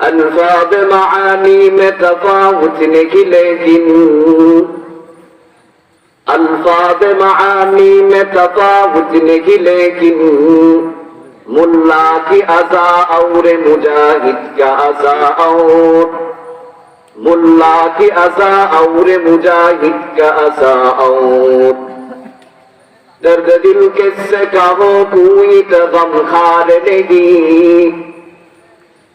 अल्फाज़ मानी में तफावुत नहीं लेकिन अल्फाज़ मानी में तफावुत नहीं लेकिन मुल्ला की अज़ा और मुजाहिद का अज़ा और मुल्ला की अज़ा और मुजाहिद का अज़ा और दर्द दिल किससे कहो कोई तो गमखार नहीं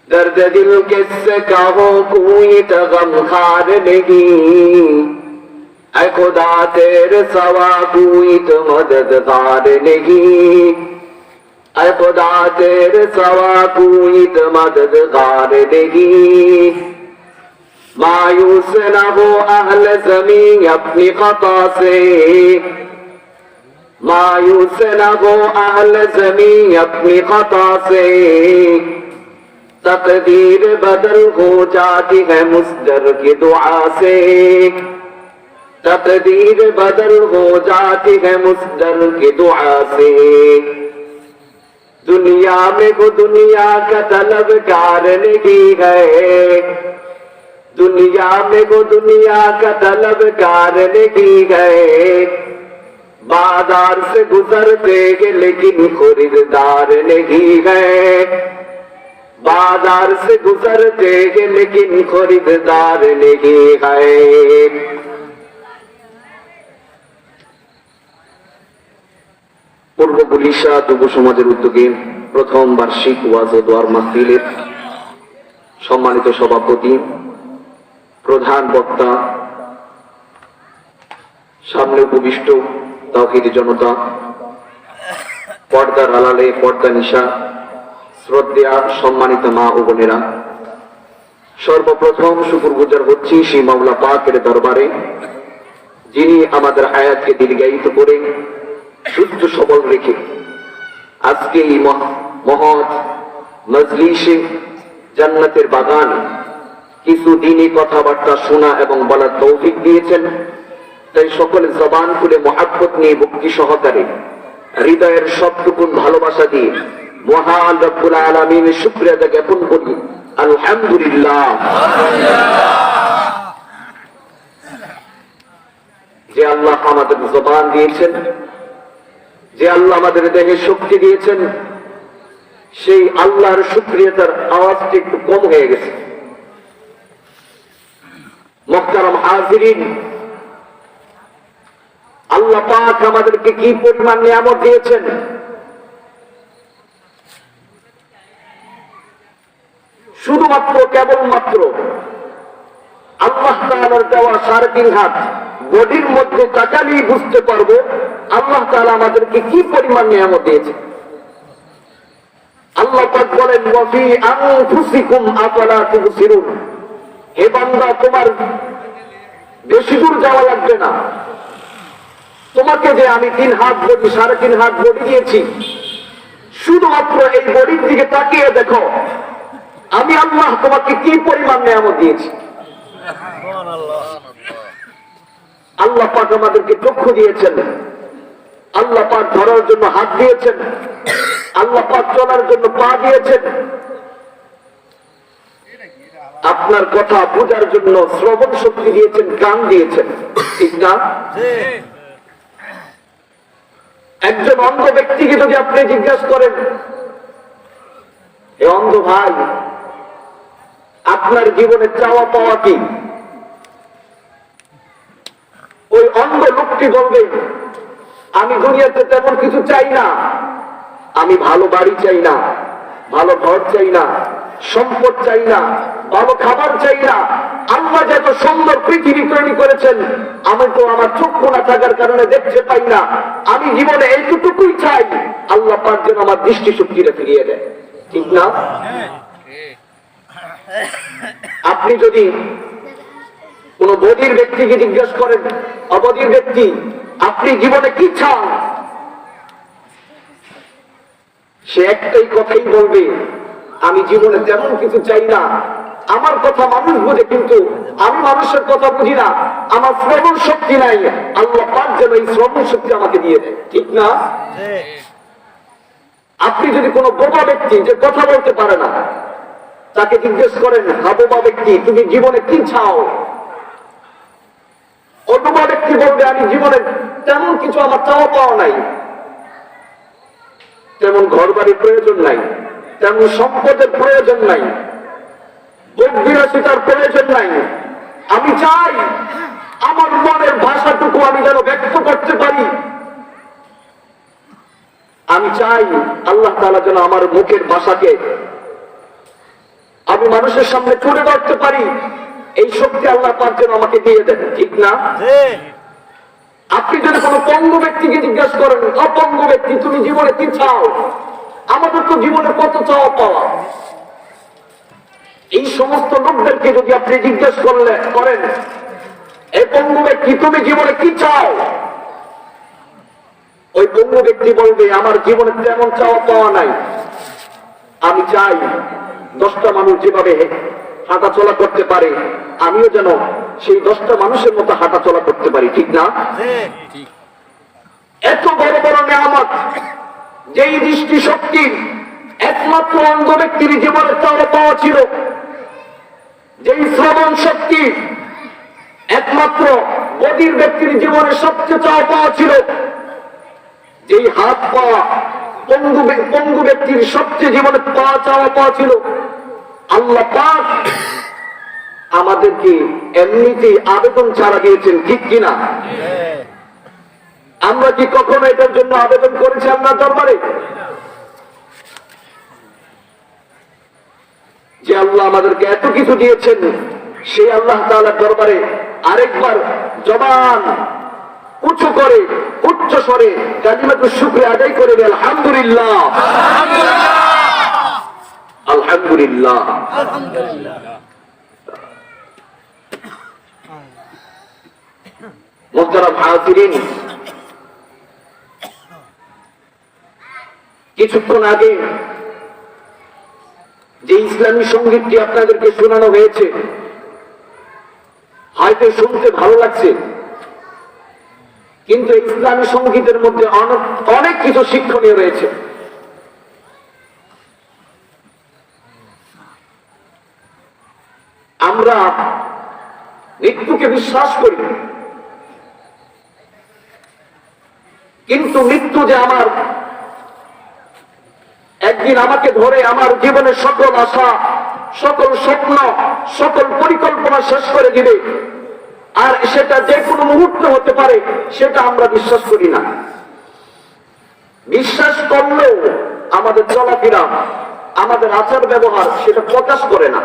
दर्द दिल किससे कहो कोई तो गमखार नहीं ऐ खुदा तेरे सवा कोई तो मददगार नहीं ऐ खुदा तेरे सवा कोई तो मददगार नहीं मायूस न हो अहले ज़मीन अपनी खता से मायूस न हो अहले ज़मीन अपनी खता से तकदीर बदल हो जाती है मुस्दर की दुआ से तकदीर बदल हो जाती है मुस्दर की दुआ से दुनिया में को दुनिया का तलबगार नहीं है दुनिया में को दुनिया का तलबगार नहीं है बाजार से गुजरते हैं लेकिन खरीदार नहीं है बाजार से गुजरते हैं लेकिन खरीदार नहीं है पूर्व गुलिशा যুব সমাজের উদ্যোগে প্রথম বার্ষিক ওয়াজ ও দোয়ার মাহফিলের সম্মানিত সভাপতি প্রধান বক্তা সামনে উপবিষ্ট তাওহীদি জনতা পর্দার আড়ালে পর্দা নিশা শ্রদ্ধেয়া সম্মানিত মা ও বোনেরা সর্বপ্রথম শুকরগুজার হচ্ছি সেই মাওলা পাকের দরবারে যিনি আমাদের হায়াতকে দীর্ঘায়িত করে সুস্থ সবল রেখে আজকে এই মহৎ মজলিসে জান্নাতের বাগান কিছু দিনই কথাবার্তা শোনা এবং বলার তৌফিক দিয়েছেন তাই সকলে জবান খুলে মহাব্বত নিয়ে ভক্তি সহকারে হৃদয়ের সবটুকুন ভালোবাসা দিয়ে মহান রব্বুল আলামিনের শুকরিয়া জ্ঞাপন করি আলহামদুলিল্লাহ যে আল্লাহ আমাদের জবান দিয়েছেন যে আল্লাহ আমাদের দেহে শক্তি দিয়েছেন সেই আল্লাহর শুকরিয়া তার আওয়াজটা একটু কম হয়ে গেছে মুহতারাম হাজিরিন আল্লাহ পাক আমাদেরকে কি পরিমাণ নিয়ামত দিয়েছেন শুধুমাত্র কেবলমাত্র আল্লাহ তাআলার দেওয়া 3.5 হাত বডির মধ্যে তাকালেই বুঝতে পারবো আল্লাহ তাআলা আমাদেরকে কি পরিমাণ নিয়ামত দিয়েছে আল্লাহ পাক বলেন ওয়া ফি আনফুসিকুম আফালা তুবসিরুন হে বান্দা তোমার বেশি দূর যাওয়া লাগবে না তোমাকে যে আমি 3 হাত বডি 3.5 হাত বডি দিয়েছি শুধুমাত্র এই বডির দিকে তাকিয়ে দেখো আমি আল্লাহ তোমাকে কি পরিমাণ নিয়ামত দিয়েছি আল্লাহ পাক আমাদেরকে চক্ষু দিয়েছেন আল্লাহ পাক ধরার জন্য হাত দিয়েছেন আল্লাহ পাক চলার জন্য পা দিয়েছেন আপনার কথা বোঝার জন্য শ্রবণ শক্তি দিয়েছেন কান দিয়েছেন ঠিক না একজন অন্ধ ব্যক্তিকে যদি আপনি জিজ্ঞাসা করেন এ অন্ধ ভাই আপনার জীবনে চাওয়া পাওয়া কি ওই অন্ধ লোকটি বলবে আমি দুনিয়াতে তেমন কিছু চাই না আমি ভালো বাড়ি চাই না ভালো ঘর চাই না সম্পদ চাই না ভালো খাবার চাই না আল্লাহ যত সুন্দর পৃথিবী তৈরি করেছেন আমি তো আমার চক্ষু না থাকার কারণে দেখতে পাই না আমি জীবনে এইটুকুই চাই আল্লাহ পাক যেন আমার দৃষ্টিশক্তিটা ফিরিয়ে দেয় ঠিক না আপনি যদি কোন বধির ব্যক্তিকে জিজ্ঞাসা করেন অবধির ব্যক্তি আপনি জীবনে কি চান সে একটাই কথাই বলবে আমি জীবনে তেমন কিছু চাই না আমার কথা মানুষ বোঝে কিন্তু আমি মানুষের কথা বুঝি না আমার শ্রবণ শক্তি নাই আল্লাহ পাক যেন এই শ্রবণ শক্তি আমাকে দিয়ে দেয় ঠিক না আপনি যদি কোনো বোবা ব্যক্তি যে কথা বলতে পারে না তাকে জিজ্ঞেস করেন, হাবুবা ব্যক্তি তুমি জীবনে কি চাও? অথবা ব্যক্তি বলবে, আমি জীবনে তেমন কিছু আমার চাওয়া পাওয়া নাই, তেমন ঘর বাড়ির প্রয়োজন নাই, তেমন সম্পদের প্রয়োজন নাই, ভোগ বিলাসিতার প্রয়োজন নাই। আমি চাই আমার মনের ভাষাটুকু আমি যেন ব্যক্ত করতে পারি। আমি চাই আল্লাহ তাআলা যেন আমার মুখের ভাষাকে আমি মানুষের সামনে তুলে ধরতে পারি। এই শক্তি আল্লাহ পাক যেন আমাকে দিয়ে দেন, ঠিক না? আপনি যদি কোনো পঙ্গু ব্যক্তিকে জিজ্ঞাসা করেন, অপঙ্গু ব্যক্তি তুমি জীবনে কি চাও? আমাদের তো জীবনে কত চাওয়া পাওয়া। এই সমস্ত লোকদেরকে যদি আপনি জিজ্ঞাসা করেন, এই পঙ্গু ব্যক্তি তুমি জীবনে কি চাও? ওই পঙ্গু ব্যক্তি বলবে, আমার জীবনে তেমন চাওয়া পাওয়া নাই, আমি চাই 10টা মানুষ যেভাবে হাঁটা চলা করতে পারে আমিও যেন সেই 10টা মানুষের মতো হাঁটা চলা করতে পারি, ঠিক না? এত বড় বড় নিয়ামত, যেই দৃষ্টি শক্তি একমাত্র অন্ধ ব্যক্তির জীবনে চাওয়া পাওয়া ছিল, যেই শ্রবণ শক্তি একমাত্র বধির ব্যক্তির জীবনে সবচেয়ে চাওয়া পাওয়া ছিল, যেই হাত পাওয়া পঙ্গু ব্যক্তির সবচেয়ে জীবনে চাওয়া পাওয়া ছিল, আল্লাহ পাক আমাদেরকে এমনিতেই আবেদন ছাড়া দিয়েছেন, ঠিক কিনা? আমরা কি কখনো এটার জন্য আবেদন করেছি আপনার দরবারে যে আল্লাহ আমাদেরকে এত কিছু দিয়েছেন? সেই আল্লাহ তাআলার দরবারে আরেকবার জবান উঁচু করে উচ্চ স্বরে কালিমাতুশ শুকরিয়া আদায় করে দেন, আলহামদুলিল্লাহ, আলহামদুলিল্লাহ। মুহতারাম হাজিরিন, কিছুক্ষণ আগে যে ইসলামী সঙ্গীতটি আপনাদেরকে শোনানো হয়েছে, হয়তো শুনতে ভালো লাগছে, কিন্তু ইসলামী সঙ্গীতের মধ্যে অনেক কিছু শিক্ষণীয় রয়েছে। আমরা মৃত্যুকে বিশ্বাস করি, কিন্তু মৃত্যু যে আমার একদিন আমাকে ধরে আমার জীবনের সকল আশা, সকল স্বপ্ন, সকল পরিকল্পনা শেষ করে দিবে, আর সেটা যে কোনো মুহূর্তে হতে পারে, সেটা আমরা বিশ্বাস করি না। বিশ্বাস করলেও আমাদের চলাফেরা, আমাদের আচার ব্যবহার সেটা প্রকাশ করে না।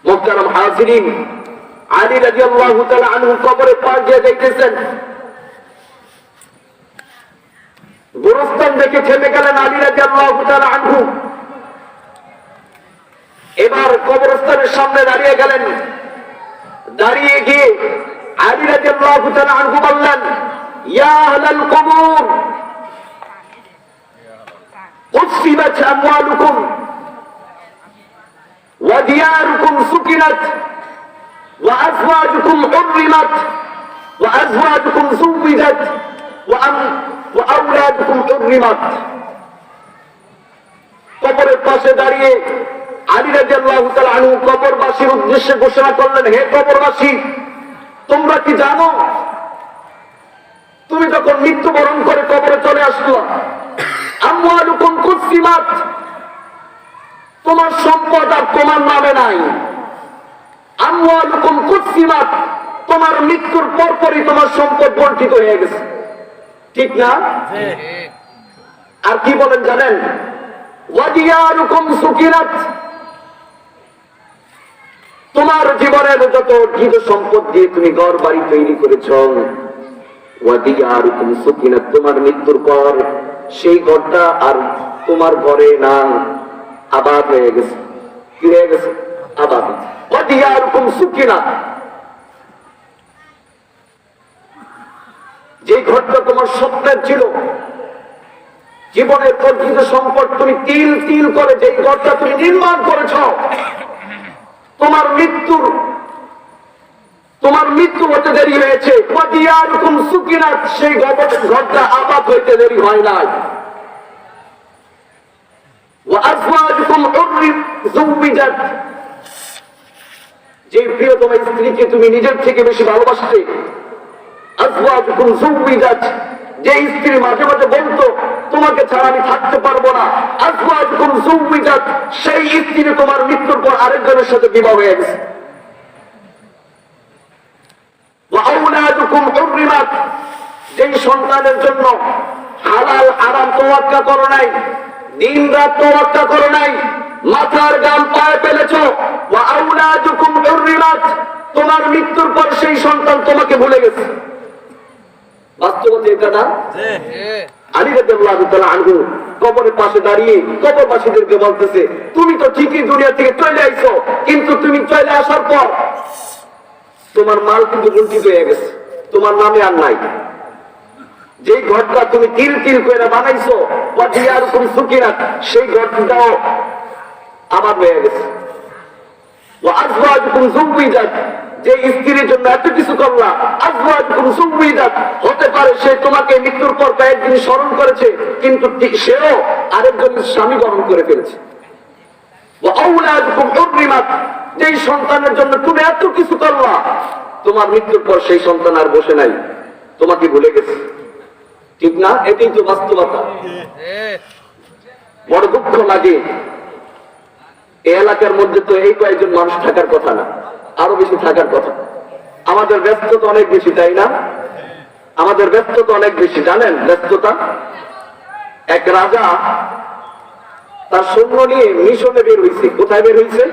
মুহতারাম হাজিরিন, আলী রাদিয়াল্লাহু তাআলা আনহু কবরে পার দিয়ে যাইতেছেন, গোরস্থান দেখে থেমে গেলেন আলী রাদিয়াল্লাহু তাআলা আনহু। এবার কবরস্থানের সামনে দাঁড়িয়ে গেলেন, দাঁড়িয়ে গিয়ে আলী রাদিয়াল্লাহু তাআলা আনহু বললেন, ইয়া আহলাল কুবুর উসিবাত আমওয়ালুকুম ওয়া দিয়ারুকুম সুকিনাত ওয়া আজওয়াজুকুম হুররিমাত ওয়া আজওয়াজুকুম যুওয়াজাত ওয়া আওলাদুকুম হুররিমাত। কবরের পাশে দাঁড়িয়ে আলী রাদিয়াল্লাহু তাআলা আনহু কবরবাসীর উদ্দেশ্যে ঘোষণা করলেন, হে কবরবাসী, তোমরা কি জানো তুমি যখন মৃত্যুবরণ করে কবরে চলে আসলো, আমওয়ালুকুম কুসিমাত, তোমার সম্পদ আর তোমার নামে নাই। আমওয়ালুকুম কুসিমাত, তোমার মৃত্যুর পরপরই তোমার সম্পদ বণ্টিত হয়ে গেছে, ঠিক না? আর কি বলেন জানেন? ওয়া দিয়ারুকুম সুকিনাত, তোমার জীবনের যত অর্জিত সম্পদ দিয়ে তুমি ঘর বাড়ি তৈরি করেছ, ওয়া দিয়ারুকুম সুকিনাত, তোমার মৃত্যুর পর সেই ঘরটা আর তোমার ঘরে না, আবাদ হয়ে গেছে। কি হয়ে গেছে? আবাদ। ওয়া দিয়ারুকুম সুকিনাত, যে ঘরটা তোমার স্বপ্নের ছিল, জীবনের অর্জিত সম্পদ তুমি তিল তিল করে যে ঘরটা তুমি নির্মাণ করেছ, তোমার মৃত্যু হতে দেরি হয়েছে। ওয়া দিয়ারুকুম সুকিনাত, সেই ঘরটা আবাদ হইতে দেরি হয় নাই। وأزواجكم زوجت যে প্রিয়তম স্ত্রীকে তুমি নিজের থেকে বেশি ভালোবাসতে, আজওয়াজুকুম যুওবিজাত যে স্ত্রী মাঝে মাঝে বলতো তোমাকে ছাড়া আমি থাকতে পারবো না, আজওয়াজুকুম যুওবিজাত সেই স্ত্রী তোমার মৃত্যুর পর আরেকজনের সাথে বিবাহ হয়ে গেছে। ওয়া আওলাদুকুম হুররিমাত যেই সন্তানের জন্য হালাল হারাম তোয়াক্কা করো নাই, দিন রাত তোয়াক্কা করো নাই, মাথার গাম পায়ে ফেলেছো, ওয়া আওলাদুকুম হুররিমাত তোমার মৃত্যুর পর সেই সন্তান তোমাকে ভুলে গেছে। বাস্তবতা এটা না? আলী রাদিয়াল্লাহু তাআলা আনহু কবরের পাশে দাঁড়িয়ে কবরবাসীদেরকে বলতেছে তুমি তো ঠিকই দুনিয়া থেকে চলে আইছো, কিন্তু তুমি চলে আসার পর তোমার মাল কিন্তু লুণ্ঠিত হয়ে গেছে, তোমার নামে আর নাই। যে ঘরটা তুমি তিল তিল করে বানাইছো বা দিয়ারকুম সুকিরাত সেই ঘরটাও আবার হয়ে গেছে। ওয়া আজওয়াজুকুম যুওবিজাত যে স্ত্রীর জন্য এত কিছু করলা, আজওয়াজুকুম যুওবিজাত হতে পারে সে তোমাকে মৃত্যুর পর কয়েকদিন স্মরণ করেছে, কিন্তু সেও আরেকজনের স্বামী গ্রহণ করে ফেলেছে। ওয়া আওলাদুকুম হুররিমাত যেই সন্তানের জন্য তুমি এত কিছু করলা, তোমার মৃত্যুর পর সেই সন্তান আর বসে নাই, তোমাকে ভুলে গেছে। ঠিক না? এটাই তো বাস্তবতা। বড় দুঃখ লাগে এই এলাকার মধ্যে তো এই কয়েকজন মানুষ থাকার কথা না, আরো বেশি থাকার কথা। আমাদের ব্যস্ততা অনেক বেশি, তাই না? আমাদের ব্যস্ততা অনেক বেশি, জানেন ব্যস্ততা। এক রাজা তার সৈন্য নিয়ে মিশনে বের হয়েছে। কোথায় বের হয়েছে?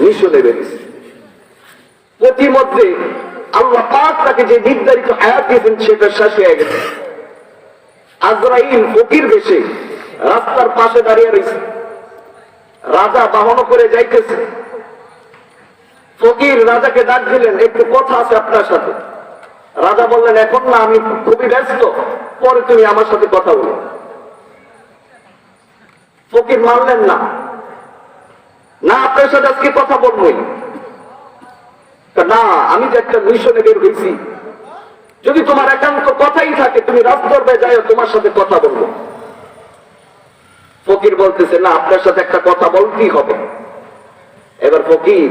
মিশনে বের হয়েছে। প্রতিমধ্যে আল্লাহ পাক তাকে যে নির্ধারিত হায়াত দিয়েছেন সেটা শেষ হয়ে গেছে। আজরাইল ফকির বেশে রাস্তার পাশে দাঁড়িয়ে রয়েছে, রাজা বাহন করে যাইতেছে। ফকির রাজাকে ডাক দিলেন, একটু কথা আছে আপনার সাথে। রাজা বললেন এখন না, আমি খুবই ব্যস্ত, পরে তুমি আমার সাথে কথা বলো। ফকির মানলেন না, না আপনার সাথে আজকে কথা বলবোই না, আমি তো একটা মিশনে বের হয়েছি, যদি তোমার একান্ত কথাই থাকে তুমি রাজদরবারে যাও, তোমার সাথে কথা বলবো। ফকির বলতেছে না, আপনার সাথে একটা কথা বলতেই হবে। এবার ফকির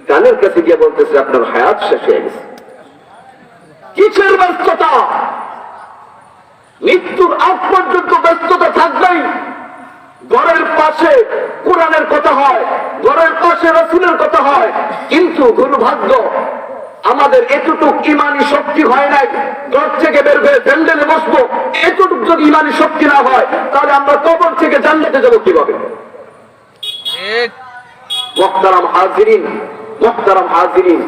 কানের কাছে গিয়ে বলতেছে আপনার হায়াত শেষ হয়ে গেছে। কিসের ব্যস্ততা? মৃত্যুর আগ পর্যন্ত ব্যস্ততা থাকবেই। ঘরের পাশে কোরআনের কথা হয়, ঘরের পাশে রাসূলের কথা হয়, কিন্তু দুর্ভাগ্য আমাদের এতটুক ইমানি শক্তি হয় নাই, ঘর থেকে বের হয়ে প্যান্ডেলে বসবো, এতটুক যদি ইমানি শক্তি না হয় তাহলে আমরা কবর থেকে জান্নাতে যাব কিভাবে? মুহতারাম হাজিরিন, মুহতারাম হাজিরিন,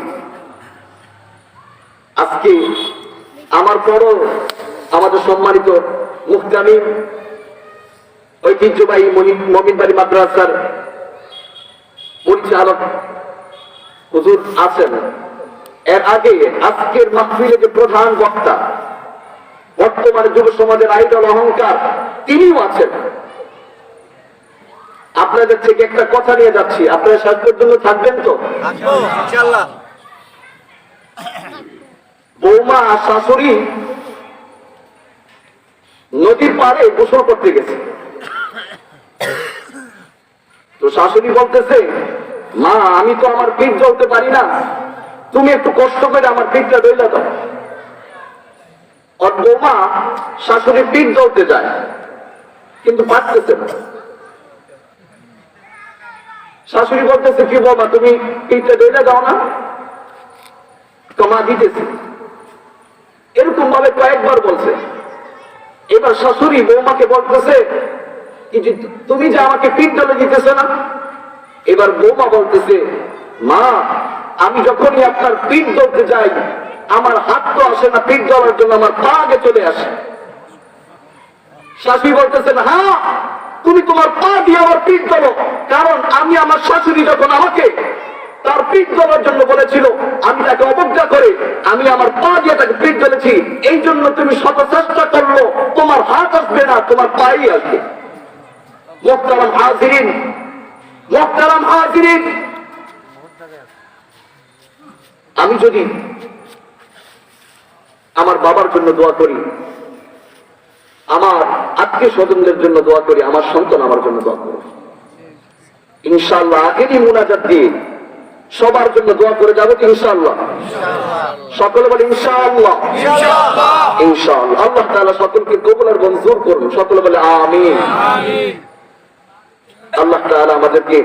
আজকে আমার বড় আমাদের সম্মানিত মুহতামিম ঐতিহ্যবাহী মমিনবাড়ি মাদ্রাসার পরিচালক হুজুর আছেন। এর আগে আজকের মাহফিলে যে প্রধান বক্তা, বর্তমানে যুব সমাজের আইডল অহংকার, তিনিও আছেন। আপনাদের থেকে একটা কথা নিয়ে যাচ্ছি, আপনারা শেষ পর্যন্ত থাকবেন তো? ইনশাআল্লাহ। বৌমা আর শাশুড়ি নদীর পাড়ে গোসল করতে গেছে। তো শাশুড়ি বলতেছে মা আমি তো আমার পিঠ জ্বলতে পারি না, তুমি একটু কষ্ট করে আমার পিঠটা ডইলা দাও। আর বৌমা শাশুড়ি পিঠ জ্বলতে যায় কিন্তু পারতেছে না। শাশুড়ি বলতেছে কি বাবা তুমি পিঠটা ডইলা দাও না, কমা দিতেছি। এরকম ভাবে কয়েকবার বলছে। এবার শাশুড়ি বৌমাকে বলতেছে তুমি যে আমাকে পিঠ জ্বলে দিতেছে না। এবার বৌমা বলতেছে মা আমি যখনই আপনার পিঠ জ্বলতে যাই আমার হাত তো আসে না পিঠ জ্বলার জন্য, আমার পা আগে চলে আসে। শাশুড়ি বলতেছেন হ্যাঁ তুমি তোমার পা দিয়ে আমার পিঠ জ্বলো, কারণ আমি আমার শাশুড়ি যখন আমাকে তার পিঠ জ্বলার জন্য বলেছিল আমি তাকে অবজ্ঞা করে আমি আমার পা দিয়ে তাকে পিঠ জ্বলেছি, এই জন্য তুমি শত চেষ্টা করলো তোমার হাত আসবে না, তোমার পাই আসবে। মুহতারাম হাজিরিন, মুহতারাম হাজিরিন, আমি যদি আমার বাবার জন্য দোয়া করি, আমার আত্মীয় স্বজনদের জন্য দোয়া করি, আমার সন্তান আমার জন্য দোয়া করে। ইনশাআল্লাহ আখেরি মুনাজাত দিয়ে সবার জন্য দোয়া করে যাবো ইনশাআল্লাহ। সকলে বলে ইনশাআল্লাহ। ইনশাআল্লাহ আল্লাহ তাআলা সকলকে কবুল আর মঞ্জুর করুন। সকলে বলে আমিন। আল্লাহ তাআলা আমাদেরকে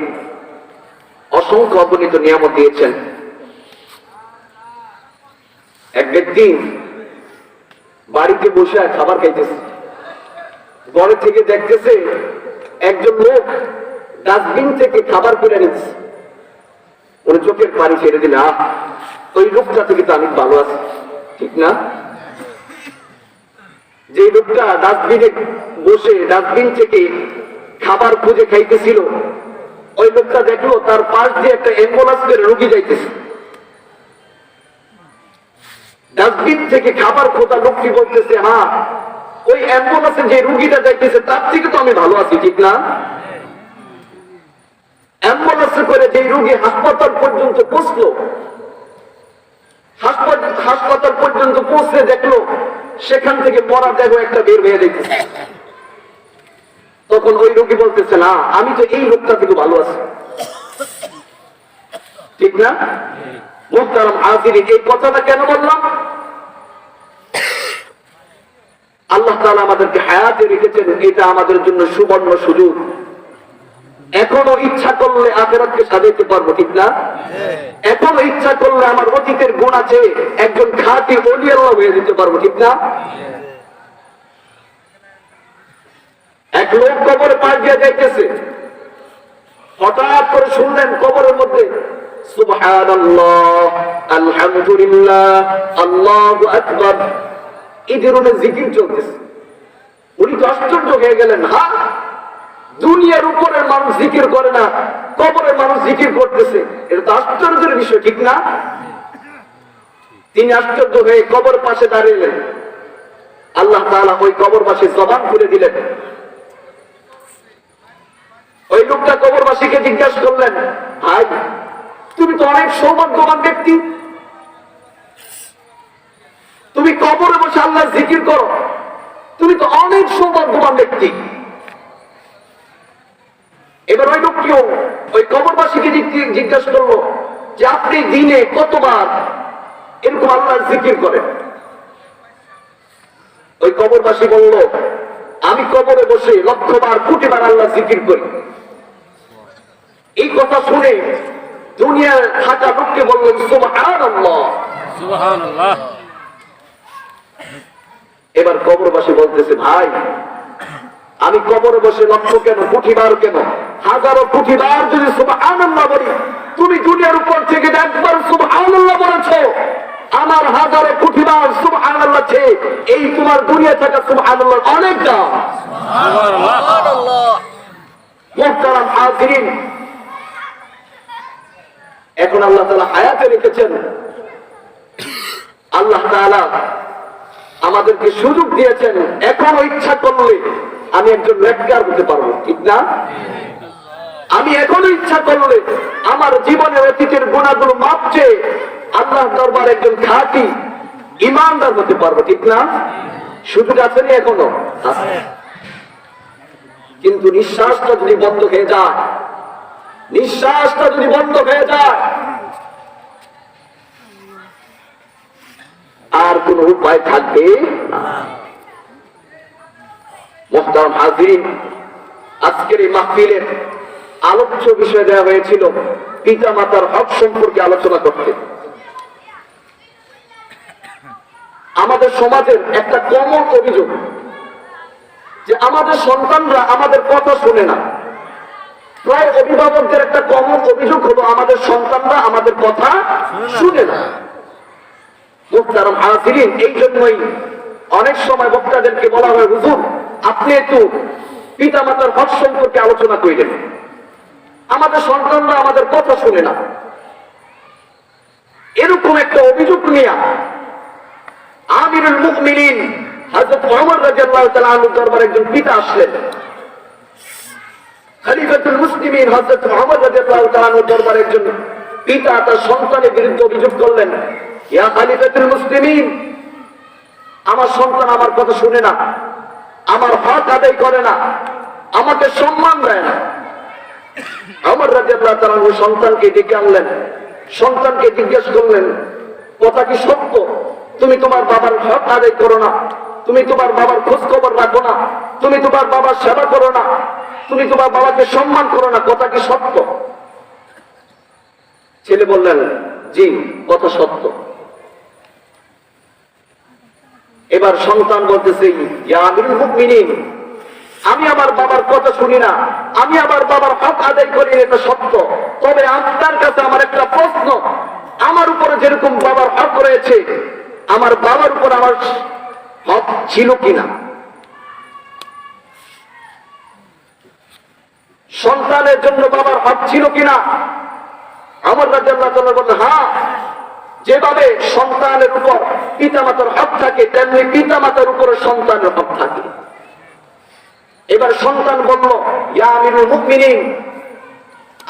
অসংখ্য অগণিত নিয়ামত দিয়েছেন। এক ব্যক্তি বাড়িতে বসে খাবার খাইতেছে, ঘরে থেকে দেখতেছে একজন লোক ডাস্টবিন থেকে খাবার কিনে নিচ্ছে। উনি চোখের পানি ছেড়ে দিলে, ওই লোকটা থেকে তো আমি ভালো আছি, ঠিক না? যে লোকটা ডাস্টবিনে বসে ডাস্টবিন থেকে খাবার খুঁজে খাইতেছিল, ওই লোকটা দেখলো তার পাশ দিয়ে একটা অ্যাম্বুলেন্স করে রোগী যাইতেছে। ডাস্টবিন থেকে খাবার খোঁজা লোকটি বলতেছে, হ্যাঁ ওই অ্যাম্বুলেন্সে যে রোগীটা যাইতেছে তার থেকে তো আমি ভালো আছি, ঠিক না? অ্যাম্বুলেন্সে করে যে রোগী হাসপাতাল পর্যন্ত পৌঁছলো, হাসপাতাল পর্যন্ত পৌঁছে দেখলো সেখান থেকে মরা দেহ একটা বের হয়ে যাইতেছে। তখন ওই রোগী বলতেছে, না আমি তো এই লোকটা থেকে ভালো আছি, ঠিক না? মুহতারাম হাজিরিন, এই কথাটা কেন বললাম? আল্লাহ তাআলা আমাদেরকে হায়াতে রেখেছেন, এটা আমাদের জন্য সুবর্ণ সুযোগ। এখনো ইচ্ছা করলে আখিরাতকে সাজাইতে পারবো, ঠিক না? এখনো ইচ্ছা করলে আমার অতীতের গুণ আছে, একজন খাঁটি ওলি আল্লাহ হয়ে যেতে পারবো, ঠিক না? এক লোক কবরে পাশ দিয়ে যাইতেছে, হঠাৎ করে শুনলেন কবরের মধ্যে সুবহানাল্লাহ, আলহামদুলিল্লাহ, আল্লাহু আকবার, এই ধরনের জিকির চলতেছে। উনি তো আশ্চর্য হয়ে গেলেন, হ্যাঁ দুনিয়ার উপরের মানুষ জিকির করে না, কবরের মানুষ জিকির করতেছে, এটা তো আশ্চর্যের বিষয়, ঠিক না? তিনি আশ্চর্য হয়ে কবর পাশে দাঁড়িয়েলেন। আল্লাহ তাআলা ওই কবরবাসী জবান খুলে দিলেন। ওই লোকটা কবরবাসীকে জিজ্ঞাসা করলেন, ভাই তুমি তো অনেক সৌভাগ্যবান ব্যক্তি, তুমি কবরে বসে আল্লাহ জিকির করো, তুমি তো অনেক সৌভাগ্যবান ব্যক্তি। এবার ওই লোকটিও ওই কবরবাসীকে জিজ্ঞাসা করলো যে আপনি দিনে কতবার এরকম আল্লাহর জিকির করেন? ওই কবরবাসী বলল, আমি কবরে বসে লক্ষবার কোটিবার আল্লাহ জিকির করি। এই কথা শুনে দুনিয়ার থাকা লোককে বললেন সুবহানাল্লাহ, সুবহানাল্লাহ। এবার কবরবাসী বলতেছে, ভাই আমি কবরে বসে লক্ষ কেন, কোটিবার কেন, হাজারো কোটিবার যদি সুবহানাল্লাহ বলি, তুমি দুনিয়ার উপর থেকে একবার সুবহানাল্লাহ বলেছো, আমার হাজারো কোটিবার সুবহানাল্লাহ চেয়ে এই তোমার দুনিয়া থাকা সুবহানাল্লাহ অনেক দাম। সুবহানাল্লাহ। মুহতারাম হাজিরিন, এখন আল্লাহ তাআলা হায়াতে রেখেছেন। আল্লাহ তাআলা আমাদেরকে সুযোগ দিয়েছেন, এখনো ইচ্ছা করলে আমি একজন নেককার হতে পারবো, ঠিক না? আমি এখনো ইচ্ছা করলে আমার জীবনের অতীতের গুনাহগুলো মাপ চেয়ে আল্লাহর দরবারে একজন খাঁটি ঈমানদার হতে পারবো, ঠিক না? সুযোগ আছে না এখনো? কিন্তু নিঃশ্বাসটা যদি বন্ধ হয়ে যায়, নিঃশ্বাসটা যদি বন্ধ হয়ে যায়, আর কোন উপায় থাকবে না। মুহতারাম হাজিরিন, আজকের এই মাহফিলের আলোচ্য বিষয় দেওয়া হয়েছিল পিতা মাতার হক সম্পর্কে আলোচনা করতে। আমাদের সমাজের একটা কমন অভিযোগ যে আমাদের সন্তানরা আমাদের কথা শুনে না। প্রায় অভিভাবকদের একটা কমন অভিযোগ হলো আমাদের সন্তানরা আমাদের কথা শুনে না। মুহতারাম হাজিরিন, এই জন্যই অনেক সময় বক্তাদেরকে বলা হয়, হুজুর আপনি একটু পিতা মাতার হক সম্পর্কে আলোচনা করিলেন, আমাদের সন্তানরা আমাদের কথা শুনে না। এরকম একটা অভিযোগ নিয়ে আমিরুল মুমিনিন হযরত ওমর রাদিয়াল্লাহু তাআলা আনহুর দরবারে একজন পিতা আসলেন। খলিফাতুল মুসলিমিন হযরত ওমর রাদিয়াল্লাহু তাআলা আনহুর দরবারে একজন পিতা তার সন্তানের বিরুদ্ধে অভিযোগ করলেন, ইয়া খলিফাতুল মুসলিমিন, আমার সন্তান আমার কথা শুনে না, আমার হক আদায় করে না, আমাকে সম্মান দেয় না। ওমর রাদিয়াল্লাহু তাআলা সন্তানকে ডেকে আনলেন, সন্তানকে জিজ্ঞেস করলেন, কথা কি সত্য? তুমি তোমার বাবার হক আদায় করো না, তুমি তোমার বাবার খোঁজ খবর রাখো না, তুমি তোমার বাবার সেবা করো না, তুমি তোমার বাবাকে সম্মান করো না, কথা কি সত্য? ছেলে বললেন, জি, কথা সত্য। এবার সন্তান বলতেছে, ইয়া আমিরুল মুমিনিন, আমি আমার বাবার কথা শুনি না, আমি আমার বাবার হক আদায় করি, এটা সত্য। তবে আপনার কাছে আমার একটা প্রশ্ন, আমার উপরে যেরকম বাবার হক রয়েছে, আমার বাবার উপর আমার হক ছিল কিনা? সন্তানের জন্য বাবার হক ছিল কিনা? ওমর রাদিয়াল্লাহু তাআলা বললেন, হ্যাঁ, যেভাবে সন্তানের উপর পিতামাতার হক থাকে, তেমনি পিতামাতার উপরে সন্তানের হক থাকে। এবার সন্তান বলল, ইয়া আমিরুল মুমিনিন,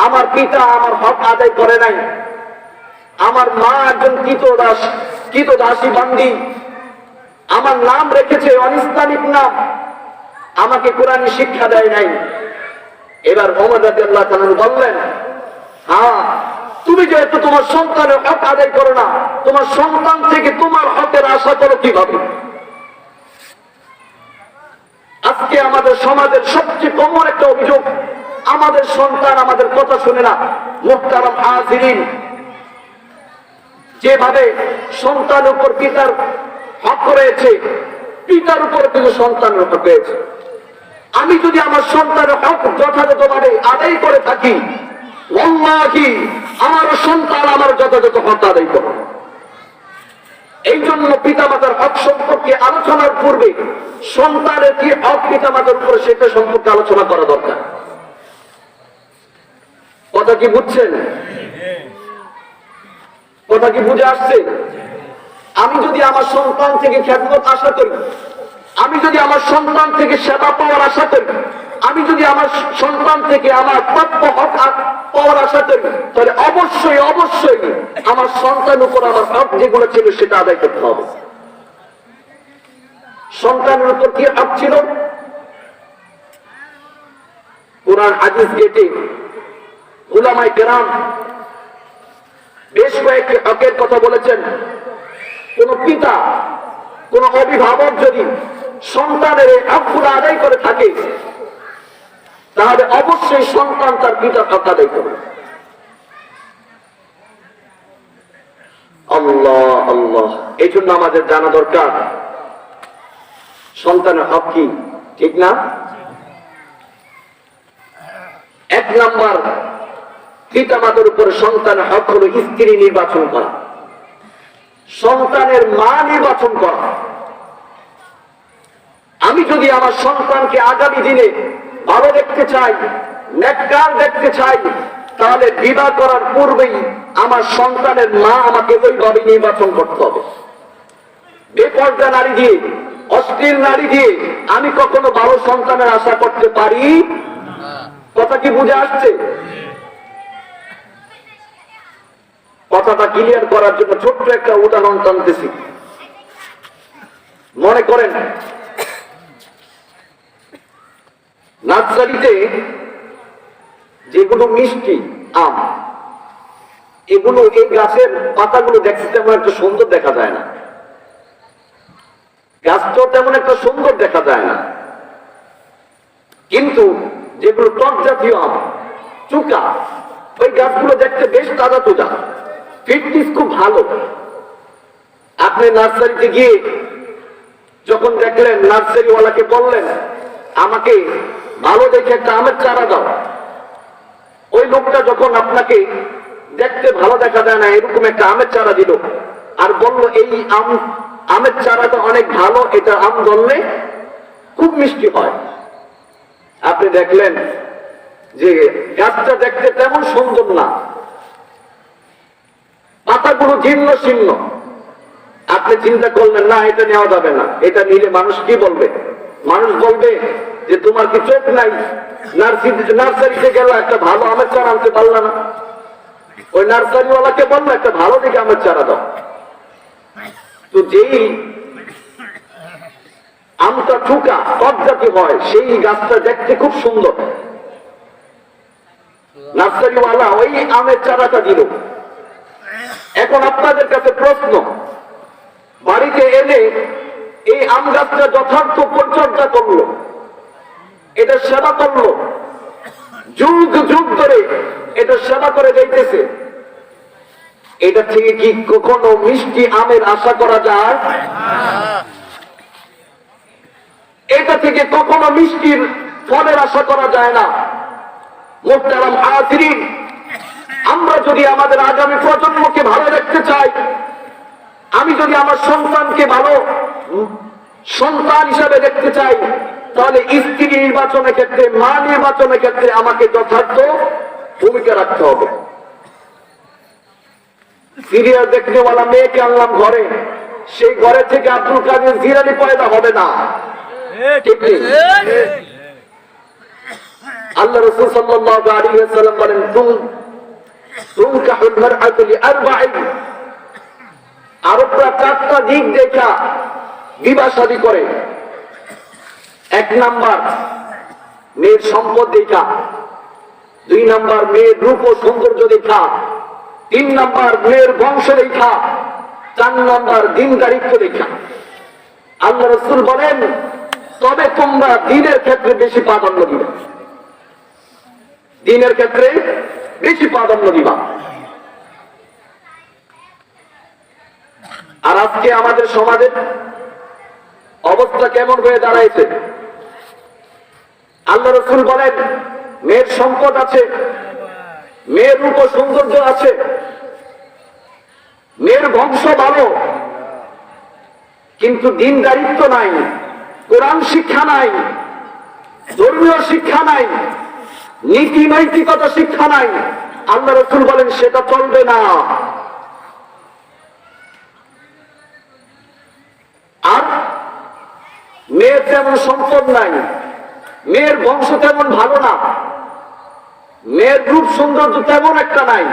আমার পিতা আমার হক আদায় করে নাই, আমার মা একজন কৃতদাসী বান্দি, আমার নাম রেখেছে অনিসলামিক নাম, আমাকে কোরআনী শিক্ষা দেয় নাই। এবার ওমর রাদিয়াল্লাহু তাআলা বললেন, হ্যাঁ, তুমি যেহেতু তোমার সন্তানের হক আদায় করো না, তোমার সন্তান থেকে তোমার হকের আশা করো কিভাবে? আজকে আমাদের সমাজের সবচেয়ে কমন একটা অভিযোগ, আমাদের সন্তান আমাদের কথা শুনে না। মুহতারাম হাজিরিন, যেভাবে সন্তানের উপর পিতার হক রয়েছে, পিতার উপর কিন্তু সন্তানের হক রয়েছে। আমি যদি আমার সন্তানের হক যথাযথভাবে আদায় করে থাকি, ওয়াল্লাহি আমার সন্তান আমার যথাযথ হক আদায় করবে। এই জন্য পিতামাতার হক সম্পর্কে আলোচনার পূর্বে সন্তানের কি হক পিতামাতার উপরে সেটা সম্পর্কে আলোচনা করা দরকার। কথা কি বুঝছেন? কথা কি বুঝে আসছে? আমি যদি আমার সন্তান থেকে খেদমত আশা করি, আমি যদি আমার সন্তান থেকে সেবা পাওয়ার আশা করি, আমি যদি আমার সন্তান থেকে আমার প্রাপ্য হক পাওয়ার আশা করি, তাহলে অবশ্যই অবশ্যই আমার সন্তান উপর আমার হক যেগুলো ছিল সেটা আদায় করতে হবে। সন্তানের উপর কি হক ছিল? কোরআন হাদিস ঘেঁটে উলামায়ে কেরাম বেশ কয়েকটি হকের কথা বলেছেন। কোন পিতা, কোন অভিভাবক যদি সন্তানের এই হকগুলো আদায় করে থাকে, তাহলে অবশ্যই সন্তান তার পিতার হক আদায় করবে। আল্লাহ আল্লাহ, এই জন্য আমাদের জানা দরকার সন্তানের হক কি, ঠিক না? এক নাম্বার, পিতামাতার উপর সন্তানের হক হলো স্ত্রী নির্বাচন করা, সন্তানের মা নির্বাচন করা। আমি যদি আমার সন্তানকে আগামী দিনে ভালো দেখতে চাই, নেককার দেখতে চাই, তাহলে বিবাহ করার পূর্বেই আমার সন্তানের মা আমাকে ওইভাবে নির্বাচন করতে হবে। বেপর্দা নারী দিয়ে, অশ্লীল নারী দিয়ে আমি কখনো ভালো সন্তানের আশা করতে পারি? কথা কি বুঝে আসছে? কথাটা ক্লিয়ার করার জন্য ছোট্ট একটা উদাহরণ টানতেছি। মনে করেন নার্সারিতে যেগুলো মিষ্টি আম, এগুলো এই গাছের পাতাগুলো দেখতে তেমন একটা সুন্দর দেখা যায় না, গাছটাও তেমন একটা সুন্দর দেখা যায় না, কিন্তু যেগুলো টক জাতীয় আম, চুকা, ওই গাছগুলো দেখতে বেশ তাজা তোজা, ফিটনেস খুব ভালো। আপনি নার্সারিতে গিয়ে যখন দেখলেন, নার্সারিওয়ালাকে বললেন আমাকে ভালো দেখে একটা আমের চারা দাও, ওই লোকটা যখন আপনাকে দেখতে ভালো দেখা যায় না এরকম একটা আমের চারা দিল, আর বলল এই আমের চারাটা অনেক ভালো, এটা আম ধরলে খুব মিষ্টি হয়। আপনি দেখলেন যে গাছটা দেখতে তেমন সুন্দর না, পাতাগুলো জীর্ণ শীর্ণ। আপনি চিন্তা করলেন না এটা নেওয়া যাবে না, এটা নিলে মানুষ কি বলবে? মানুষ বলবে যে তোমার কি চোখ নাই, নার্সারিতে গেল একটা ভালো আমের চারা আনতে পারলা না। ওই নার্সারিওয়ালাকে বললো একটা ভালো দিকে আমের চারা দাও। তো যেই আমটা ঠুকা টক জাতীয় হয়, সেই গাছটা দেখতে খুব সুন্দর, নার্সারিওয়ালা ওই আমের চারাটা দিল। এখন আপনাদের কাছে প্রশ্ন, বাড়িতে এনে এই আম গাছটা যথার্থ পরিচর্যা করলো, এটা সেবা করলো, যুগ যুগ ধরে এটা সেবা করে যাইতেছে, এটা থেকে কি কখনো মিষ্টি আমের আশা করা যায়? এটা থেকে কখনো মিষ্টির ফলের আশা করা যায় না। মুহতারাম হাজিরিন, আমরা যদি আমাদের আগামী প্রজন্মকে ভালো রাখতে চাই, আমি যদি আমার সন্তানকে ভালো সন্তান হিসাবে দেখতে চাই, তাহলে স্ত্রী নির্বাচনের ক্ষেত্রে, মা নির্বাচনের ক্ষেত্রে আমাকে যথার্থ ভূমিকা রাখতে হবে। সিরিয়াল দেখনেওয়ালা মেয়েকে আনলাম ঘরে, সেই ঘরে থেকে আব্দুল কাদের জিলানী পয়দা হবে না। ঠিক নেই? আল্লাহ রাসূল সাল্লাল্লাহু আলাইহি ওয়াসাল্লাম বলেন, তুনকাহুল মারআতু লিআরবাঈন, আরবরা চারটা দিক দেখা বিবাহ শাদী করে। এক নাম্বার মেয়ের সম্পদ দেখা, দুই নাম্বার মেয়ের রূপ ও সৌন্দর্য দেখা, তিন নাম্বার মেয়ের বংশ দেখা, চার নাম্বার দিনদারিত্ব দেখা। আল্লাহ রাসূল বলেন, তবে তোমরা দিনের ক্ষেত্রে বেশি প্রাধান্য দিবে, দিনের ক্ষেত্রে বেশি প্রাধান্য দিবা। আর আজকে আমাদের সমাজের অবস্থা কেমন হয়ে দাঁড়াইছে? আল্লাহ রাসূল বলেন, মেয়ের সম্পদ আছে, মেয়ের রূপ ও সৌন্দর্য আছে, মেয়ের বংশ ভালো, কিন্তু দিনদারিত্ব নাই, কোরআন শিক্ষা নাই, ধর্মীয় শিক্ষা নাই, নীতি নৈতিকতা শিক্ষা নাই। আল্লাহ রাসূল বলেন সেটা চলবে না। আর মেয়ের তেমন সম্পদ নাই, মেয়ের বংশ তেমন ভালো না, মেয়ের রূপ সৌন্দর্য তেমন একটা নাই,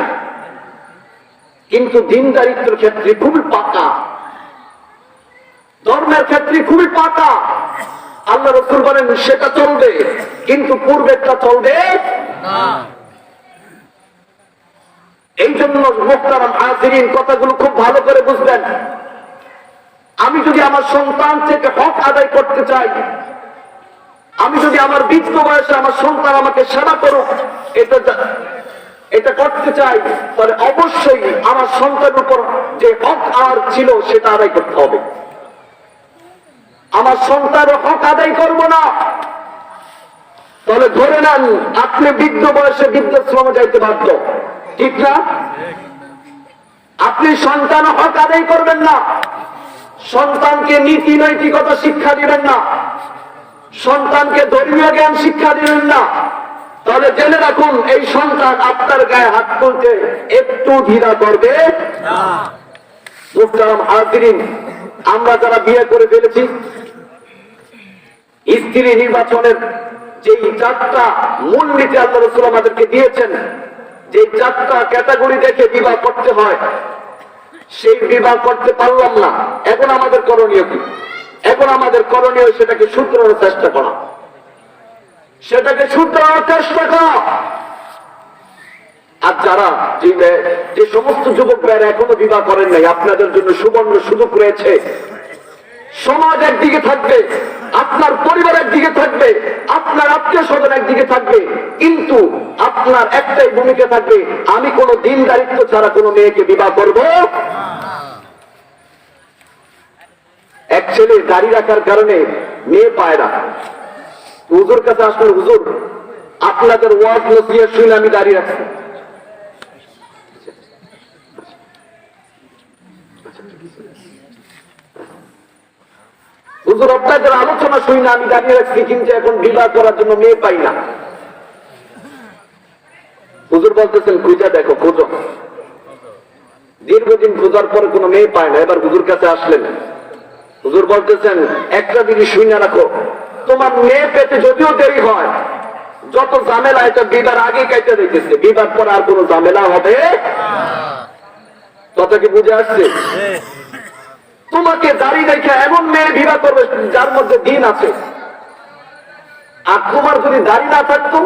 কিন্তু দিনদারিত্বের ক্ষেত্রে খুবই পাকা, ধর্মের ক্ষেত্রে খুবই পাকা। আল্লাহ রাসূল বলেন সেটা চলবে, কিন্তু পূর্বেরটা চলবে না। এই জন্য মুহতারাম হাজিরিন, কথাগুলো খুব ভালো করে বুঝবেন। আমি যদি আমার সন্তান থেকে হক আদায় করতে চাই, আমি যদি আমার বৃদ্ধ বয়সে আমার সন্তান আমাকে সেবা করুক, এটা করতে চাই, তাহলে অবশ্যই আমার সন্তানের উপর যে হক আর ছিল সেটা আদায় করতে হবে। আমার সন্তানের হক আদায় করব না, তাহলে ধরে নেন আপনি বৃদ্ধ বয়সে বৃদ্ধাশ্রমে যাইতে বাধ্য, ঠিক না? আপনি সন্তান হক আদায় করবেন না, সন্তানকে নীতি নৈতিকতা শিক্ষা দিবেন না, সন্তানকে ধর্মীয় জ্ঞান শিক্ষা দিবেন না, তাহলে জেনে রাখুন এই সন্তান আপনার গায়ে হাত তুলতে একটু দ্বিধা করবে না। মুহতারাম হাজিরিন, আমরা যারা বিয়ে করে ফেলেছি, স্ত্রী নির্বাচনের যেই চারটা মূলনীতি আল্লাহ রাসূল আমাদেরকে দিয়েছেন, যে চারটা ক্যাটাগরি দেখে বিবাহ করতে হয়, সেই বিবাহ করতে পারলাম না। এখন আমাদের করণীয় কি? এখন আমাদের করণীয় সেটাকে শুধরানোর চেষ্টা করা, সেটাকে শুধরানোর চেষ্টা করা। আর যারা যে সমস্ত যুবক ভাইয়েরা এখনো বিবাহ করেন নাই, আপনাদের জন্য সুবর্ণ সুযোগ রয়েছে। সমাজ একদিকে থাকবে, আপনার পরিবার একদিকে থাকবে, আপনার আত্মীয় স্বজন একদিকে থাকবে, কিন্তু আপনার একটাই ভূমিকা থাকবে, আমি কোন দিনদারিত্ব ছাড়া কোন মেয়েকে বিবাহ করব। এক ছেলে দাড়ি রাখার কারণে মেয়ে পায় না, হুজুর কাছে আসলে, হুজুর আপনাদের ওয়াজ নসিহত শুনে আমি দাড়ি রাখছি। হুজুর আপনাদের আলোচনা শুনে আমি দাঁড়িয়ে রাখছি, কিন্তু এখন বিবাহ করার জন্য মেয়ে পাই না। হুজুর বলতেছেন খুঁজা দেখো, খোঁজো। দীর্ঘদিন খোঁজার পরে কোনো মেয়ে পায় না, এবার হুজুর কাছে আসলেন। হুজুর বলতেছেন একটা জিনিস শুনে রাখো, তোমার মেয়ে পেতে যদিও দেরি হয়, যত ঝামেলা এটা বিবাহ আগে কাইতে দিতেছে, বিবাহ পরে আর কোনো ঝামেলা হবে। কথা কি বুঝে আসছে? তোমাকে দাঁড়িয়ে রেখে এমন মেয়ে বিবাহ করবে যার মধ্যে দিন আছে, আর তোমার যদি দাড়ি না থাকতো,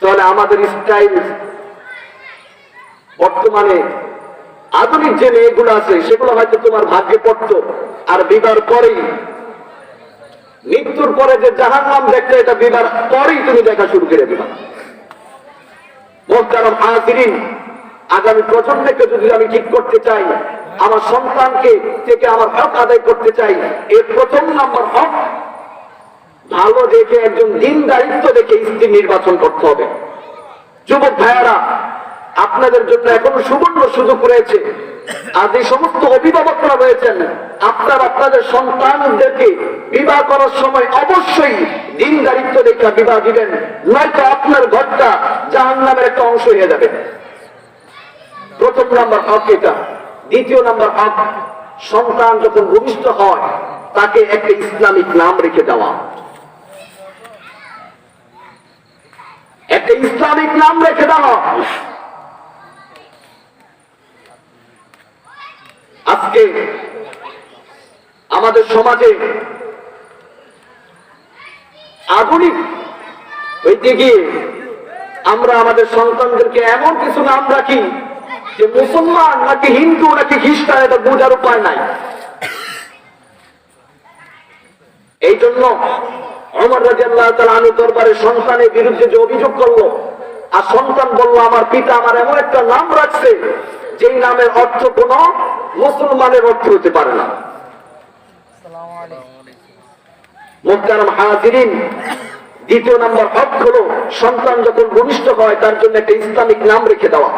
তাহলে আমাদের স্টাইল বর্তমানে আধুনিক যে মেয়েগুলো আছে সেগুলো হয়তো তোমার ভাগ্যে পড়তো, আর বিবাহ পরেই, মৃত্যুর পরে যে জাহান্নাম দেখতে, এটা বিবাহ পরেই তুমি দেখা শুরু করে দিবা। মুহতারাম হাজিরিন, আগামী প্রজন্মকে যদি আমি ঠিক করতে চাই, আমার সন্তানকে থেকে আমার হক আদায় করতে চাই, এর প্রথম নাম্বার হক, ভালো দেখে একজন দিনদারিত্ব দেখে স্ত্রী নির্বাচন করতে হবে। যুবক ভাইয়ারা, আপনাদের জন্য এখনো সুবর্ণ সুযোগ রয়েছে। আজ এই সমস্ত অভিভাবকরা রয়েছেন, আপনারা আপনাদের সন্তানদেরকে বিবাহ করার সময় অবশ্যই দিনদারিত্ব দেখে বিবাহ দিবেন, নয়তো আপনার ঘরটা জাহান্নামের একটা অংশ হয়ে যাবে। প্রথম নাম্বার হক এটা। দ্বিতীয় নাম্বার হক, সন্তান যখন ভূমিষ্ঠ হয় তাকে একটা ইসলামিক নাম রেখে দেওয়া। একটা ইসলামিক নাম রেখে দেওয়া। আজকে আমাদের সমাজে আধুনিক হইতে গিয়ে আমরা আমাদের সন্তানদেরকে এমন কিছু নাম রাখি যে মুসলমান নাকি হিন্দু নাকি খ্রিস্টান এটা বোঝার উপায় নাই। এই জন্য ওমর রাদিয়াল্লাহু তাআলা আনহু দরবারে সন্তানের বিরুদ্ধে যে অভিযোগ করলো, আর সন্তান বলল আমার পিতা আমার এমন একটা নাম রাখছে যেই নামের অর্থ কোন মুসলমানের অর্থ হতে পারে না। মুহতারাম হাজিরিন, দ্বিতীয় নম্বর হক হলো সন্তান যখন ভূমিষ্ঠ হয় তার জন্য একটা ইসলামিক নাম রেখে দেওয়া।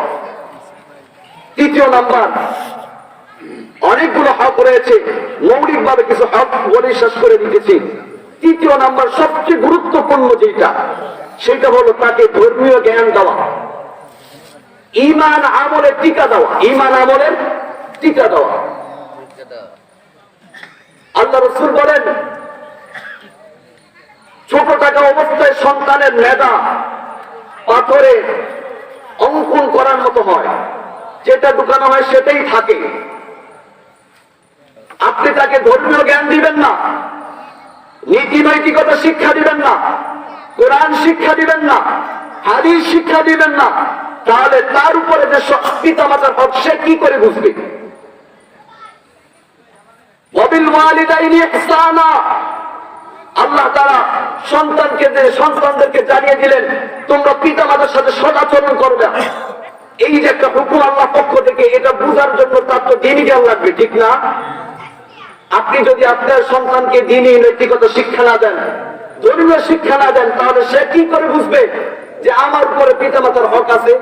তৃতীয় নাম্বার, অনেকগুলো হক রয়েছে, মৌলিকভাবে কিছু হক বলে শেষ করে দিতেছি। তৃতীয় নাম্বার সবচেয়ে গুরুত্বপূর্ণ যেটা, সেটা হলো তাকে ধর্মীয় জ্ঞান দেওয়া, ঈমান আমলের টিকা দেওয়া। ঈমান আমলের টিকা দেওয়া। আল্লাহ রাসূল বলেন, ছোট থাকা অবস্থায় সন্তানের মেধা পাথরে অঙ্কন করার মতো হয়, যেটা ঢুকানো হয় সেটাই থাকে। আপনি তাকে ধর্মীয় জ্ঞান দিবেন না, নীতি নৈতিকতা শিক্ষা দিবেন না, কোরআন শিক্ষা দিবেন না, হাদিস শিক্ষা দিবেন না, তাহলে তার উপরে যে পিতা মাতার হক সে কি করে বুঝবে? ওয়াবিল ওয়ালিদাইনি ইহসানা, আল্লাহ তাআলা সন্তানদেরকে জানিয়ে দিলেন তোমরা পিতা মাতার সাথে সদাচরণ করবে। এই যে একটা হুকুম আল্লাহ পক্ষ থেকে, এটা বুঝার জন্য তার তো দ্বীনি জ্ঞান লাগবে, ঠিক না? আপনি যদি আপনার সন্তানকে দ্বীনি নৈতিকতা শিক্ষা না দেন, ধর্মীয় শিক্ষা না দেন, তাহলে সে কি করে বুঝবে যে আমার উপরে পিতা মাতার হক আছে?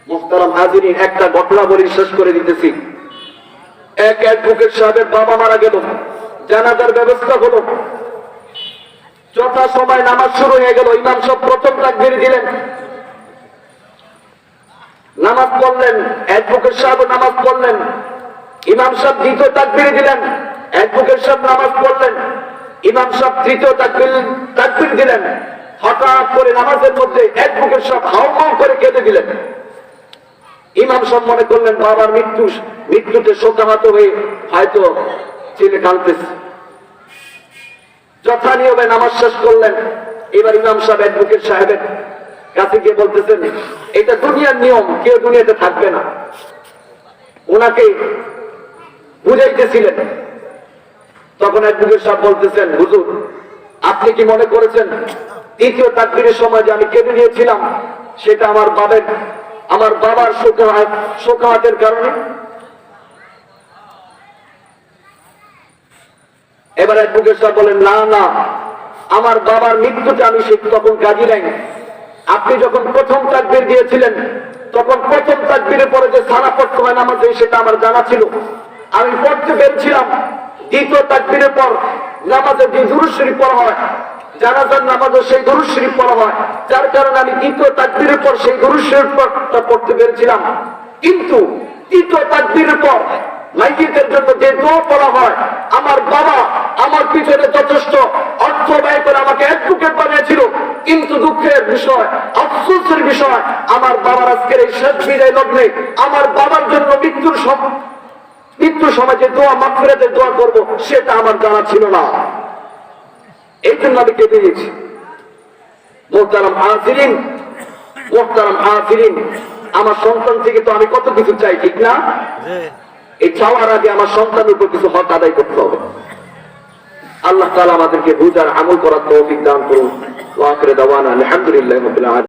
মুহতারাম হাজিরিন, একটা ঘটনা বলি শেষ করে দিতেছি। এক অ্যাডভোকেট সাহেবের বাবা মারা গেল, জানাজার ব্যবস্থা হলো, যথা সময় নামাজ শুরু হয়ে গেল। ইমাম সাহেব প্রথম তাকবীর দিলেন, নামাজ পড়লেন, অ্যাডভোকেট সাহেব নামাজ পড়লেন। ইমাম সাহেব দ্বিতীয় তাকবীর দিলেন, অ্যাডভোকেট সাহেব নামাজ পড়লেন। ইমাম সাহেব তৃতীয় তাকবীর দিলেন। হঠাৎ করে নামাজের মধ্যে অ্যাডভোকেট সাহেব হাউমাউ করে কেঁদে দিলেন। ইমাম সাহেব মনে করলেন বাবার মৃত্যুতে শোকাহত হয়ে হয়তো ছেলে কাঁদতেছে। যথা নিয়মে নামাজ শেষ করলেন। এবার ইমাম সাহেব অ্যাডভোকেট সাহেবের কাছে গিয়ে বলতেছেন, এটা দুনিয়ার নিয়ম, কেউ দুনিয়াতে থাকবে না। ওনাকে বুঝাইতেছিলেন। তখন অ্যাডভোকেট সাহেব বলতেছেন, হুজুর আপনি কি মনে করেছেন তৃতীয় তাকবীরের সময় যে আমি কেঁদে নিয়েছিলাম সেটা আমার বাবার শোকাহাতের কারণে? এবার অ্যাডভোকেট সাহেব বলেন, না না, আমার বাবার মৃত্যুতে আমি তখন কাজী নাই। আপনি যখন প্রথম তাকবীর দিয়েছিলেন তখন প্রথম তাকবীরের পরে যে সানা পড়তে হয় নামাজে, সেটা আমার জানা ছিল, আমি পড়তে পেরেছিলাম। দ্বিতীয় তাকবীরের পর নামাজে যে দুরূদ শরীফ পড়া হয়, জানাজার নামাজে সেই দুরূদ শরীফ পড়া হয়, যার কারণে আমি দ্বিতীয় তাকবীরের পর সেই দুরূদ শরীফটা পড়তে পেরেছিলাম। কিন্তু তৃতীয় তাকবীরের পর মাইয়িতের জন্য যে দোয়া পড়া হয়, আমার বাবা আমার পিছনে যথেষ্ট অর্থ ব্যয় করে আমাকে অ্যাডভোকেট বানিয়েছিল, কিন্তু দুঃখের বিষয়, আফসোসের বিষয়, আমার বাবার আজকের এই শেষ বিদায় লগ্নে আমার বাবার জন্য মৃত্যুর সময় যে দোয়া মাগফিরাতের দোয়া করব সেটা আমার জানা ছিল না। এই জন্য আমি কেঁদে দিয়েছি। মোহতারাম হাজিরিন, আমার সন্তান থেকে তো আমি কত কিছু চাই, ঠিক না? এই চাওয়ার আগে আমার সন্তানের উপর কিছু হক আদায় করতে হবে। আল্লাহ তাআলা আমাদেরকে বুঝার আমল করার তৌফিক দান করুন। ওয়া আখিরু দাওয়ানা আলহামদুলিল্লাহি রাব্বিল আলামিন।